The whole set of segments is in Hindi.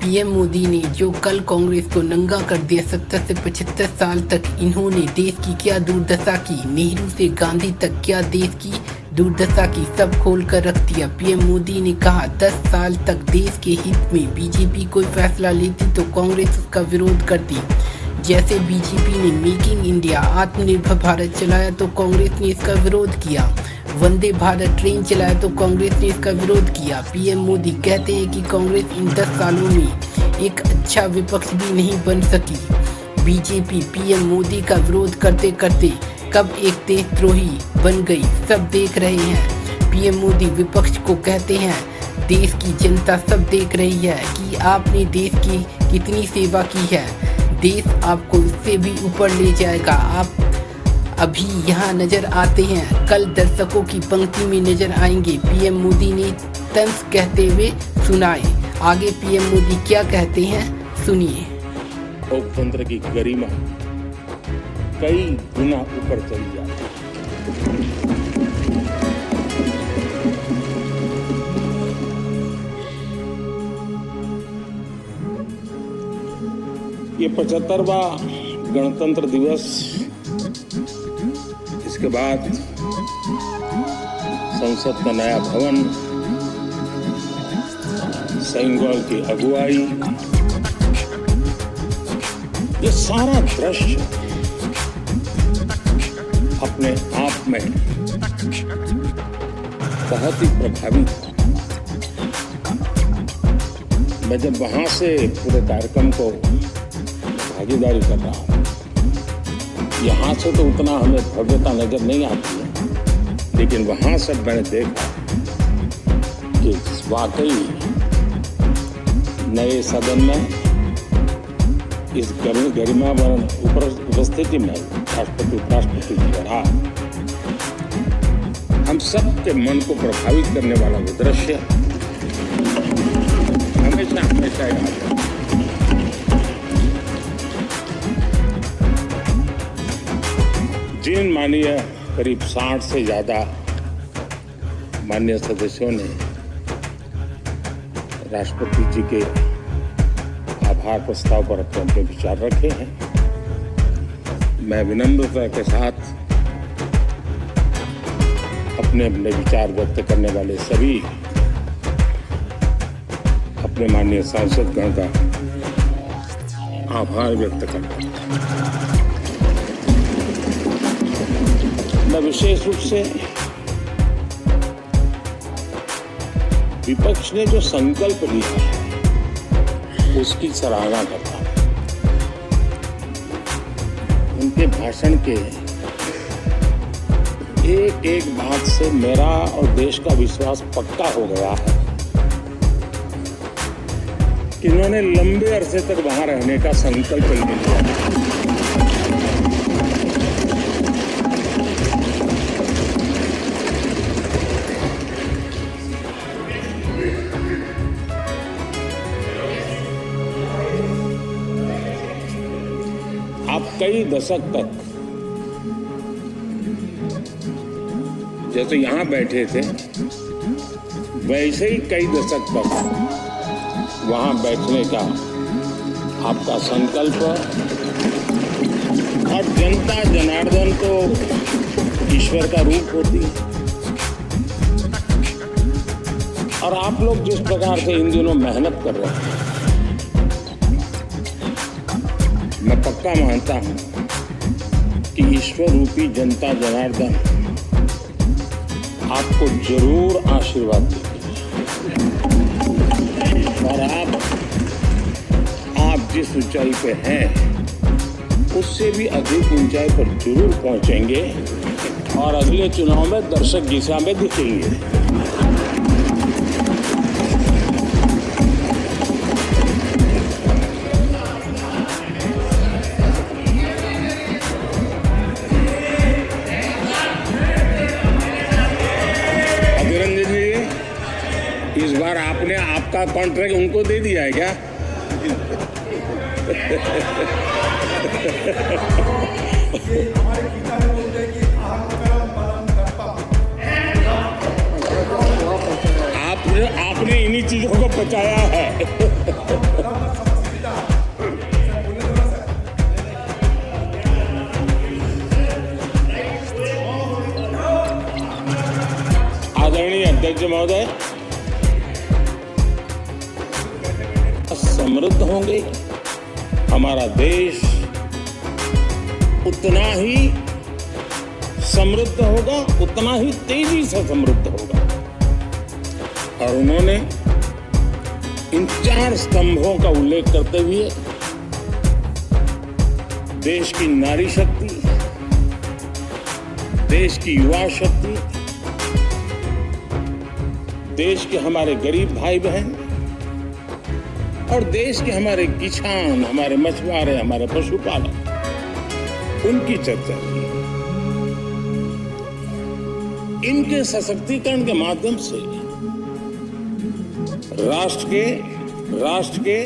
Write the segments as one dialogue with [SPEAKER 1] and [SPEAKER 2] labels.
[SPEAKER 1] पीएम मोदी ने जो कल कांग्रेस को नंगा कर दिया, 70 से 75 साल तक इन्होंने देश की क्या दुर्दशा की, नेहरू से गांधी तक क्या देश की दुर्दशा की, सब खोल कर रख दिया। पीएम मोदी ने कहा 10 साल तक देश के हित में बीजेपी कोई फैसला लेती तो कांग्रेस उसका विरोध करती। जैसे बीजेपी ने मेकिंग इंडिया आत्मनिर्भर भारत चलाया तो कांग्रेस ने इसका विरोध किया, वंदे भारत ट्रेन चलाया तो कांग्रेस ने इसका विरोध किया। पीएम मोदी कहते हैं कि कांग्रेस इन 10 सालों में एक अच्छा विपक्ष भी नहीं बन सकी। बीजेपी पीएम मोदी का विरोध करते करते कब एक देशद्रोही बन गई, सब देख रहे हैं। पीएम मोदी विपक्ष को कहते हैं देश की जनता सब देख रही है कि आपने देश की कितनी सेवा की है, देश आपको इससे भी ऊपर ले जाएगा। आप अभी यहाँ नजर आते हैं, कल दर्शकों की पंक्ति में नजर आएंगे। पीएम मोदी ने तंज कहते हुए सुनाए। आगे पीएम मोदी क्या कहते हैं सुनिए।
[SPEAKER 2] लोकतंत्र की गरिमा कई गुना ऊपर चली जाती है। ये 75वां गणतंत्र दिवस, इसके बाद संसद का नया भवन, सेंगोल की अगुवाई, ये सारा दृश्य अपने आप में बहुत ही प्रभावी था। मैं जब वहां से पूरे कार्यक्रम को भागीदारी कर रहा हूं, यहाँ से तो उतना हमें भव्यता नजर नहीं आती है, लेकिन वहां से मैंने देखा कि वाकई नए सदन में इस गरिमामय उपस्थिति में राष्ट्रपति उपराष्ट्रपति जी रहा, हम सबके मन को प्रभावित करने वाला वो दृश्य हमेशा हमेशा याद है। जिन माननीय करीब 60 से ज्यादा माननीय सदस्यों ने राष्ट्रपति जी के आभार प्रस्ताव पर अपने विचार रखे हैं, मैं विनम्रता के साथ अपने विचार व्यक्त करने वाले सभी अपने माननीय सांसद गण का आभार व्यक्त करता हूं। मैं विशेष रूप से विपक्ष ने जो संकल्प लिया है उसकी सराहना करता हूं। उनके भाषण के एक एक बात से मेरा और देश का विश्वास पक्का हो गया है कि इन्होंने लंबे अरसे तक वहां रहने का संकल्प लिया। आप कई दशक तक जैसे यहां बैठे थे, वैसे ही कई दशक तक वहां बैठने का आपका संकल्प, और जनता जनार्दन तो ईश्वर का रूप होती है, और आप लोग जिस प्रकार से इन दिनों मेहनत कर रहे हैं, मैं पक्का मानता हूं कि ईश्वर रूपी जनता जनार्दन आपको जरूर आशीर्वाद देगी, और आप जिस ऊंचाई पे हैं उससे भी अधिक ऊंचाई पर जरूर पहुंचेंगे, और अगले चुनाव में दर्शक दिशा में दिखेंगे। इस बार आपने आपका कॉन्ट्रैक्ट उनको दे दिया है क्या? आपने इन्हीं चीजों को बचाया है। महोदय समृद्ध होंगे, हमारा देश उतना ही समृद्ध होगा, उतना ही तेजी से समृद्ध होगा। और उन्होंने इन 4 स्तंभों का उल्लेख करते हुए देश की नारी शक्ति, देश की युवा शक्ति, देश के हमारे गरीब भाई बहन और देश के हमारे किसान, हमारे मछुआरे, हमारे पशुपालक, उनकी चर्चा की। इनके सशक्तिकरण के माध्यम से राष्ट्र के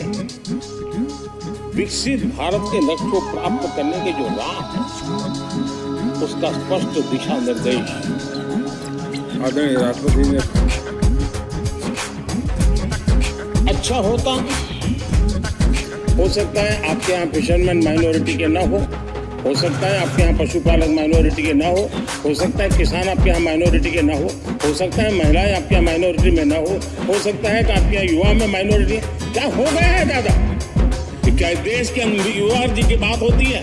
[SPEAKER 2] विकसित भारत के लक्ष्य को प्राप्त करने के जो राह है, उसका स्पष्ट दिशा निर्देश आदरणीय राष्ट्रपति ने। अच्छा होता, हो सकता है आपके यहाँ फिशरमैन माइनॉरिटी के ना हो सकता है आपके यहाँ पशुपालक माइनॉरिटी के ना हो सकता है किसान आपके यहाँ माइनॉरिटी के ना हो सकता है महिलाएं आपके यहाँ माइनॉरिटी में ना हो सकता है कि आपके यहाँ युवा में माइनॉरिटी। क्या हो गया है दादा कि क्या देश के युवा जी की बात होती है,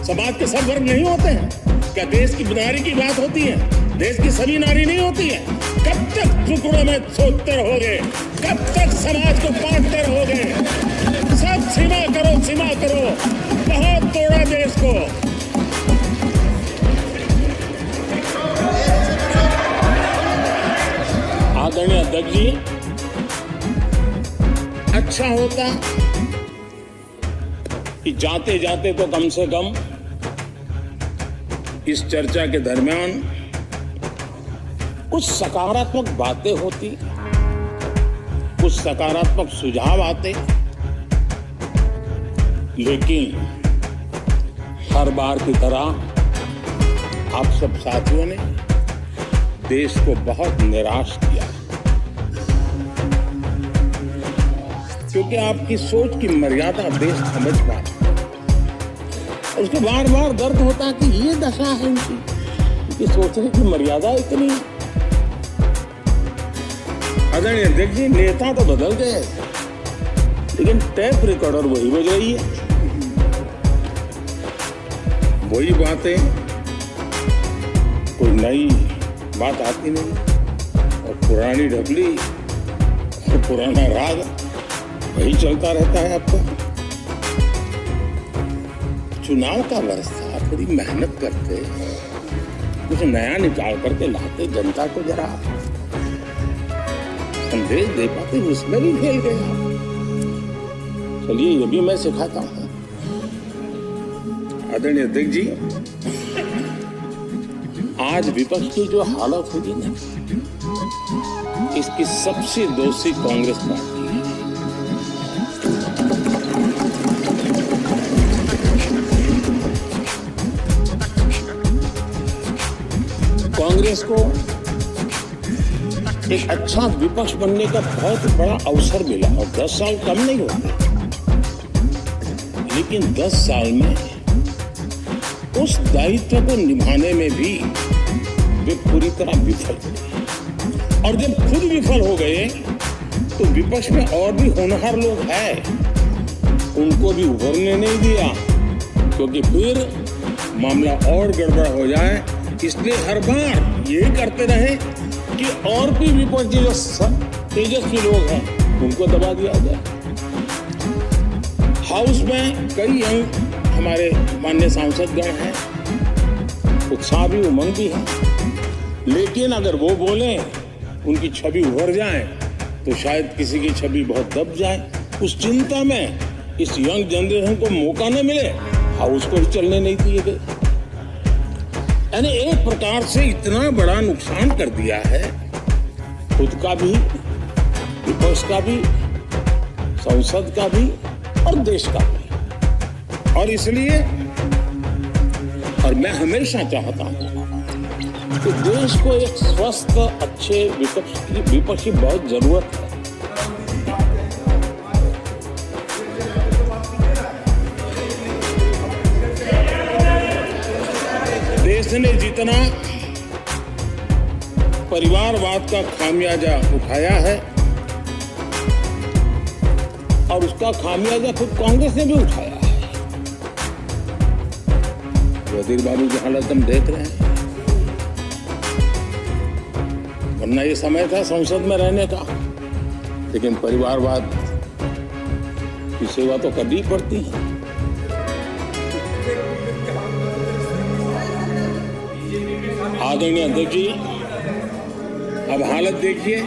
[SPEAKER 2] समाज के सब वर्ग नहीं होते हैं? क्या देश की नारी की बात होती है, देश की सभी नारी नहीं होती है? कब तक टुकड़ों में सोचते रहोगे, कब तक समाज को बांटते रहोगे? सब सीमा करो, बहुत तोड़ा देश को। आदरणीय अध्यक्ष जी, अच्छा होता कि जाते जाते तो कम से कम इस चर्चा के दरमियान कुछ सकारात्मक बातें होती, कुछ सकारात्मक सुझाव आते, लेकिन हर बार की तरह आप सब साथियों ने देश को बहुत निराश किया, क्योंकि आपकी सोच की मर्यादा देश समझ पाए। उसको बार बार दर्द होता है कि ये दशा है इनकी सोचने की मर्यादा इतनी। आदरणीय अध्यक्ष जी, नेता तो बदल गए, लेकिन टेप रिकॉर्डर वही बज रही है, वही बातें, कोई नई बात आती नहीं, और पुरानी ढबली और पुराना राग वही चलता रहता है। आपको चुनाव का वर्ष था, थोड़ी मेहनत करते, कुछ नया निकाल करके लाते, जनता को जरा संदेश दे पाते, उसमें भी फेल गए। चलिए ये भी मैं सिखाता हूं। आदरणीय अध्यक्ष जी, आज विपक्ष की जो हालत होगी ना, इसकी सबसे दोषी कांग्रेस पार्टी है। कांग्रेस को एक अच्छा विपक्ष बनने का बहुत बड़ा अवसर मिला, और 10 साल कम नहीं होते, लेकिन 10 साल में उस दायित्व को निभाने में भी वे पूरी तरह विफल हुए। और जब खुद विफल हो गए तो विपक्ष में और भी होनहार लोग हैं, उनको भी उभरने नहीं दिया, क्योंकि फिर मामला और गड़बड़ हो जाए। इसलिए हर बार यही करते रहे कि और भी विपक्षी जो तेजस्वी लोग हैं उनको दबा दिया जाए। हाउस में कई हमारे माननीय सांसदगण हैं, उत्साह भी उमंग भी है, लेकिन अगर वो बोलें, उनकी छवि उभर जाए तो शायद किसी की छवि बहुत दब जाए। उस चिंता में इस यंग जनरेशन को मौका न मिले, हाउस को भी चलने नहीं दिए गए। यानी एक प्रकार से इतना बड़ा नुकसान कर दिया है, खुद का भी, विपक्ष का भी, संसद का भी और देश का भी। और इसलिए, और मैं हमेशा चाहता हूं कि देश को एक स्वस्थ अच्छे विपक्ष की बहुत जरूरत है। देश ने जितना परिवारवाद का खामियाजा उठाया है और उसका खामियाजा खुद कांग्रेस ने भी उठाया है। वजीर बाबू की हालत हम देख रहे हैं, वरना ये समय था संसद में रहने का, लेकिन परिवारवाद की सेवा तो करनी पड़ती है। आदरणीय अध्यक्ष जी, अब हालत देखिए,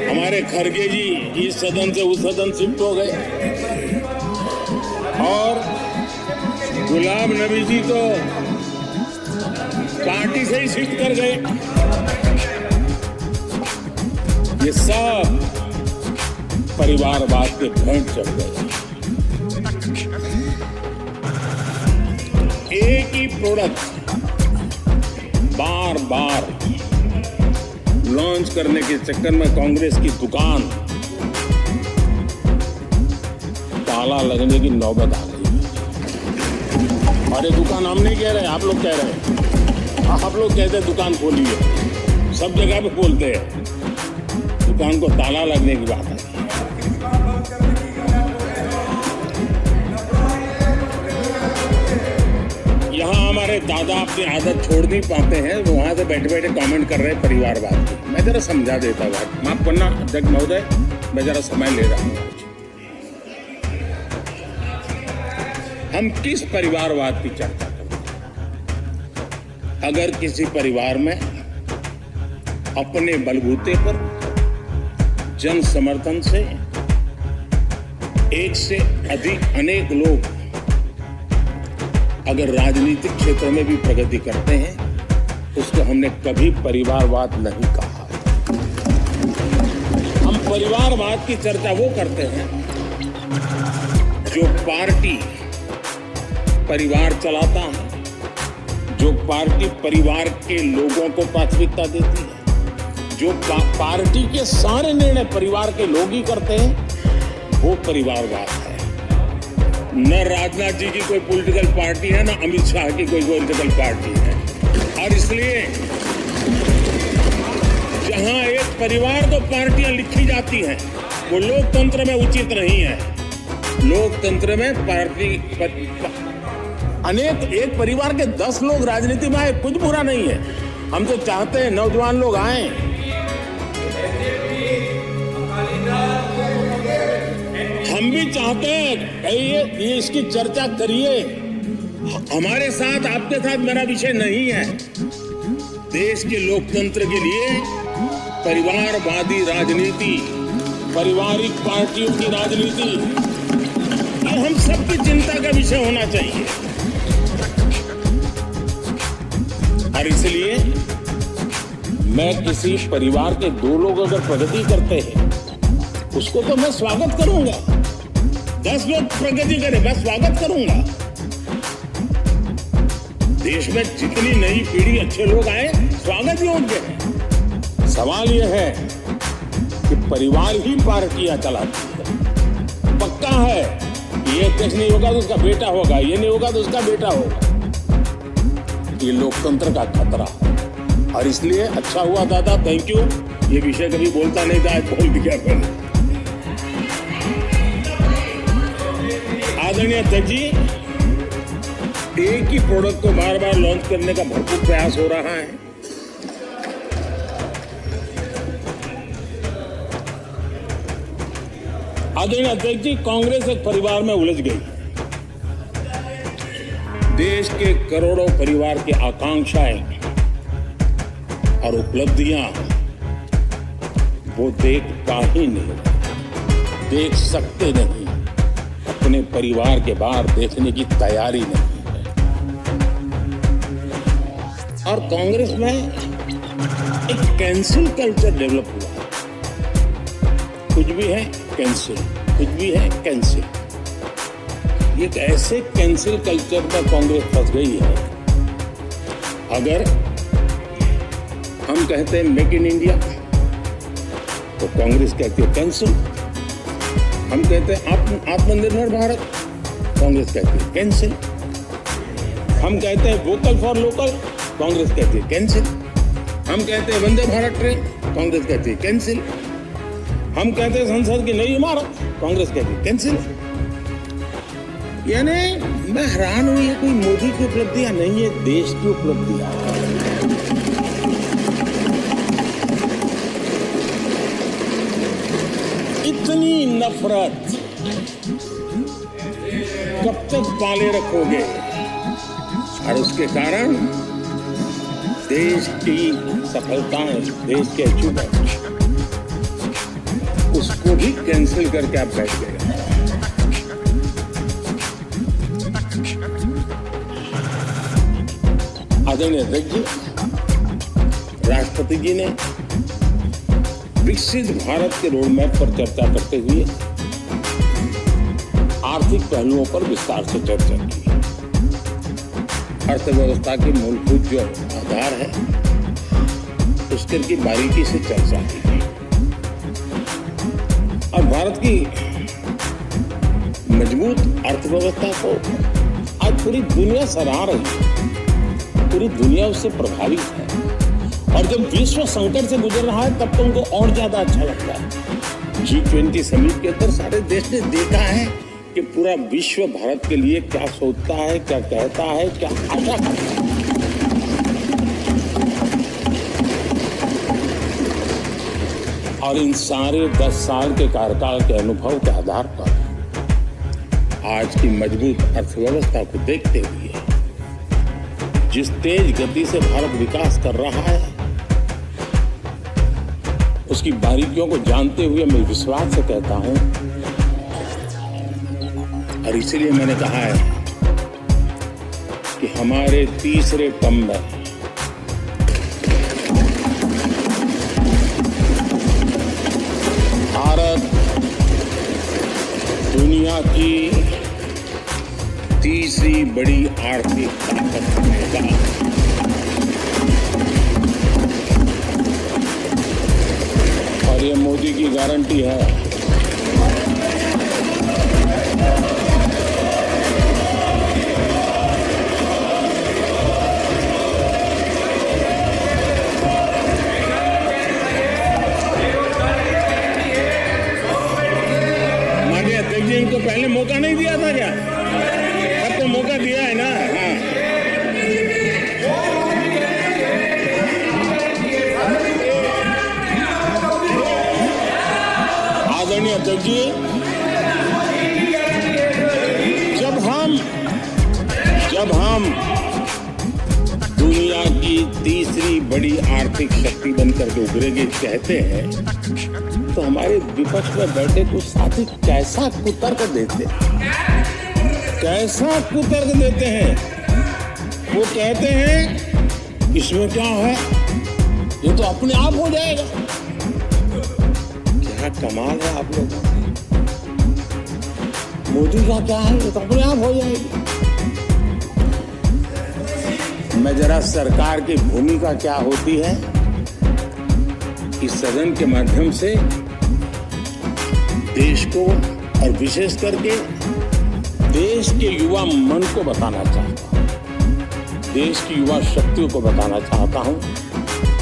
[SPEAKER 2] हमारे खड़गे जी इस सदन से उस सदन शिफ्ट हो गए और गुलाम नबी जी तो पार्टी से ही शिफ्ट कर गए। ये सब परिवारवाद के भेंट चढ़ गए। एक ही प्रोडक्ट बार बार लॉन्च करने के चक्कर में कांग्रेस की दुकान ताला लगने की नौबत आ गई। और ये दुकान हम नहीं कह रहे, आप लोग कह रहे हैं। आप लोग कहते हैं दुकान खोलिए, सब जगह पे बोलते हैं, दुकान को ताला लगने की बात है। यहाँ हमारे दादा अपनी आदत छोड़ नहीं पाते हैं, वो वहां से बैठे बैठे कमेंट कर रहे हैं परिवारवाद की। मैं जरा समझा देता हूँ, माफ करना अध्यक्ष महोदय, मैं जरा समय ले रहा हूँ। हम किस परिवारवाद की चर्चा करते हैं? अगर किसी परिवार में अपने बलबूते पर जन समर्थन से एक से अधिक अनेक लोग अगर राजनीतिक क्षेत्र में भी प्रगति करते हैं, उसको हमने कभी परिवारवाद नहीं कहा। हम परिवारवाद की चर्चा वो करते हैं जो पार्टी परिवार चलाता है, जो पार्टी परिवार के लोगों को प्राथमिकता देती है, जो पार्टी के सारे निर्णय परिवार के लोग ही करते हैं, वो परिवारवाद है। न राजनाथ जी की कोई पॉलिटिकल पार्टी है, न अमित शाह की कोई पॉलिटिकल पार्टी है। और इसलिए जहां एक परिवार को पार्टियां लिखी जाती हैं, वो लोकतंत्र में उचित नहीं है। लोकतंत्र में पार्टी अनेक, एक परिवार के 10 लोग राजनीति में आए, कुछ बुरा नहीं है। हम तो चाहते हैं नौजवान लोग आए, हम भी चाहते हैं ये इसकी चर्चा करिए। हमारे साथ, आपके साथ मेरा विषय नहीं है। देश के लोकतंत्र के लिए परिवारवादी राजनीति, पारिवारिक पार्टियों की राजनीति, ये हम सबकी चिंता का विषय होना चाहिए। और इसलिए मैं किसी परिवार के 2 लोग अगर प्रगति करते हैं, उसको तो मैं स्वागत करूंगा। 10 लोग प्रगति करें, मैं स्वागत करूंगा। देश में जितनी नई पीढ़ी अच्छे लोग आए, स्वागत योग्य है। सवाल यह है कि परिवार ही पार्टियां चलाती है। पक्का है, ये अध्यक्ष नहीं होगा तो उसका बेटा होगा, ये नहीं होगा तो उसका बेटा होगा। ये लोकतंत्र का खतरा है। और इसलिए अच्छा हुआ दादा, थैंक यू, ये विषय कभी बोलता नहीं था, आज बोल दिया मैंने। आदरणीय अध्यक्ष जी, एक ही प्रोडक्ट को बार बार लॉन्च करने का भरपूर प्रयास हो रहा है। आदरणीय अध्यक्ष जी, कांग्रेस एक परिवार में उलझ गई। देश के करोड़ों परिवार की आकांक्षाएं और उपलब्धियां वो देख पा ही नहीं, देख सकते नहीं, अपने परिवार के बाहर देखने की तैयारी नहीं है। और कांग्रेस में एक कैंसिल कल्चर डेवलप हुआ है। कुछ भी है कैंसिल, कुछ भी है कैंसिल। एक ऐसे कैंसिल कल्चर में कांग्रेस फंस गई है। अगर हम कहते हैं मेक इन इंडिया, तो कांग्रेस कहती है कैंसिल। हम कहते हैं आत्मनिर्भर भारत, कांग्रेस कहती है कैंसिल। हम कहते हैं वोकल फॉर लोकल, कांग्रेस कहती है कैंसिल। हम कहते हैं वंदे भारत ट्रेन, कांग्रेस कहती है कैंसिल। हम कहते हैं संसद की नई इमारत, कांग्रेस कहती है कैंसिल। यानी मैं हैरान हूं, ये कोई मोदी की उपलब्धियां नहीं है, देश की उपलब्धियां। इतनी नफरत कब तक पाले रखोगे? और उसके कारण देश की सफलताएं, देश के अचीवमेंट, उसको भी कैंसिल करके आप बैठ गए। आदरणीय अध्यक्ष जी, राष्ट्रपति जी ने विकसित भारत के रोडमैप पर चर्चा करते हुए आर्थिक पहलुओं पर विस्तार से चर्चा की। अर्थव्यवस्था के मूलभूत जो आधार है उसके की बारीकी से चर्चा की और भारत की मजबूत अर्थव्यवस्था को आज पूरी दुनिया सराह रही है, पूरी दुनिया उससे प्रभावित है। और जब विश्व संकट से गुजर रहा है तब तो उनको और ज्यादा अच्छा लगता है। G20 समिट के अंदर सारे देश ने देखा है कि पूरा विश्व भारत के लिए क्या सोचता है, क्या कहता है, क्या आशा करता है। और इन सारे 10 साल के कार्यकाल के अनुभव के आधार पर आज की मजबूत अर्थव्यवस्था को देखते हुए जिस तेज गति से भारत विकास कर रहा है, उसकी बारीकियों को जानते हुए मैं विश्वास से कहता हूं, और इसीलिए मैंने कहा है कि हमारे तीसरे टर्म में भारत दुनिया की तीसरी बड़ी आर्थिक ताकत बनेगा। और ये मोदी की गारंटी है। इनको पहले मौका नहीं दिया था क्या? अब तो मौका दिया है ना। हाँ। आदरणीय अध्यक्ष जी, जब हम दुनिया की तीसरी बड़ी आर्थिक शक्ति बनकर के उभरेंगे कहते हैं, तो हमारे विपक्ष में बैठे कुछ साथी कैसा कुतर्क देते हैं। वो कहते हैं इसमें क्या है, ये तो अपने आप हो जाएगा। क्या कमाल है आप लोग। मोदी का क्या है, ये तो अपने आप हो जाएगी। मैं जरा सरकार की भूमिका क्या होती है इस सदन के माध्यम से देश को और विशेष करके देश के युवा मन को बताना चाहता हूं, देश की युवा शक्तियों को बताना चाहता हूं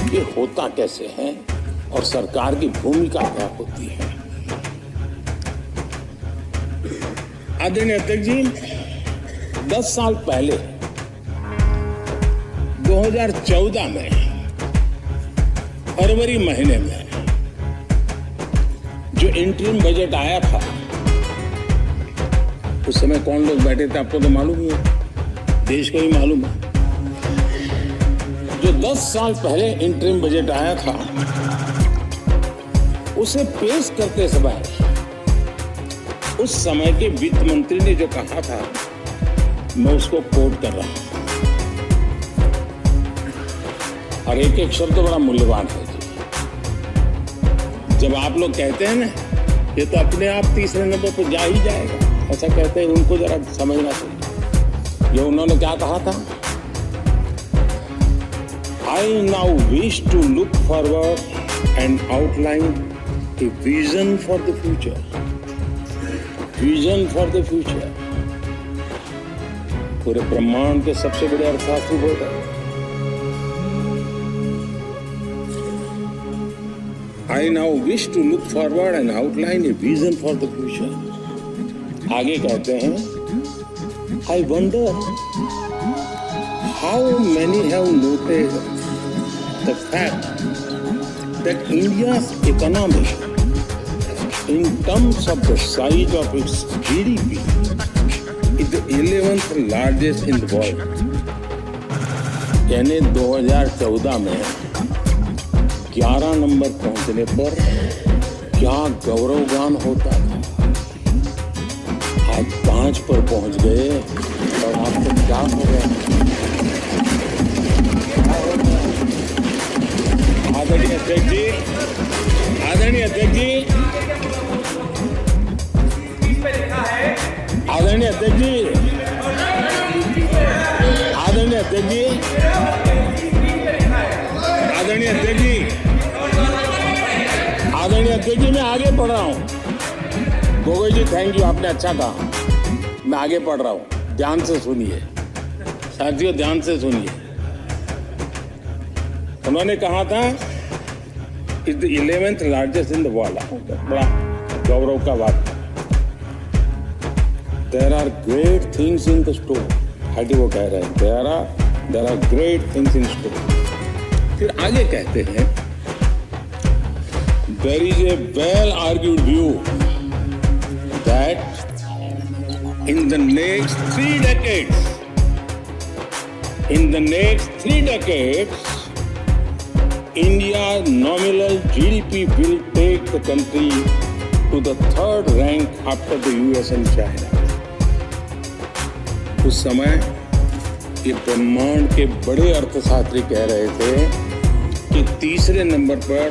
[SPEAKER 2] कि होता कैसे है और सरकार की भूमिका क्या होती है। आदरणीय अध्यक्ष जी, 10 साल पहले 2014 में फरवरी महीने में जो इंटरिम बजट आया था, उस समय कौन लोग बैठे थे आपको तो मालूम ही है, देश को ही मालूम है। जो 10 साल पहले इंटरिम बजट आया था, उसे पेश करते समय उस समय के वित्त मंत्री ने जो कहा था, मैं उसको कोट कर रहा हूं, और एक एक शब्द बड़ा मूल्यवान है। जब आप लोग कहते हैं ना, ये तो अपने आप तीसरे नंबर पर जा ही जाएगा, ऐसा कहते हैं, उनको जरा समझना चाहिए। ये उन्होंने क्या कहा था, I now wish to look forward and outline a vision for the future. Vision for the future. पूरे ब्रह्मांड के सबसे बड़े अर्थशास्त्री बोल रहे हैं। I now wish to look forward and outline a vision for the future. आगे कहते हैं, I wonder how many have noted the fact that India's economy, in terms of the size of its GDP, is the 11th largest in the world. यानी 2014 में 11 नंबर पहुंचने पर क्या गौरवगान होता था। आज 5 पर पहुंच गए और आपको क्या हो गया। आदरणीय अध्यक्ष जी, आदरणीय अध्यक्ष जी, आदरणीय अध्यक्ष जी, आदरणीय अध्यक्ष जी, आदरणीय अध्यक्ष जी, आदरणीय अध्यक्ष जी, मैं आगे पढ़ रहा हूँ। गोगोई जी थैंक यू, आपने अच्छा कहा। मैं आगे पढ़ रहा हूँ, ध्यान से सुनिए साथियों, ध्यान से सुनिए। उन्होंने कहा था is the 11th largest in the world. बड़ा गौरव का बात। There are great things in the store. हाटी वो कह रहे हैं there are great things in store. फिर आगे कहते हैं there is a well argued view that in the next 3 decades, India's nominal GDP will take the country to the 3rd rank after the US and China. उस समय ये ब्रह्मांड के बड़े अर्थशास्त्री कह रहे थे कि 3रे नंबर पर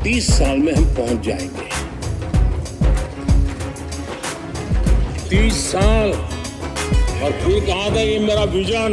[SPEAKER 2] 30 साल में हम पहुंच जाएंगे। 30 साल। और फिर कहा था ये मेरा विजन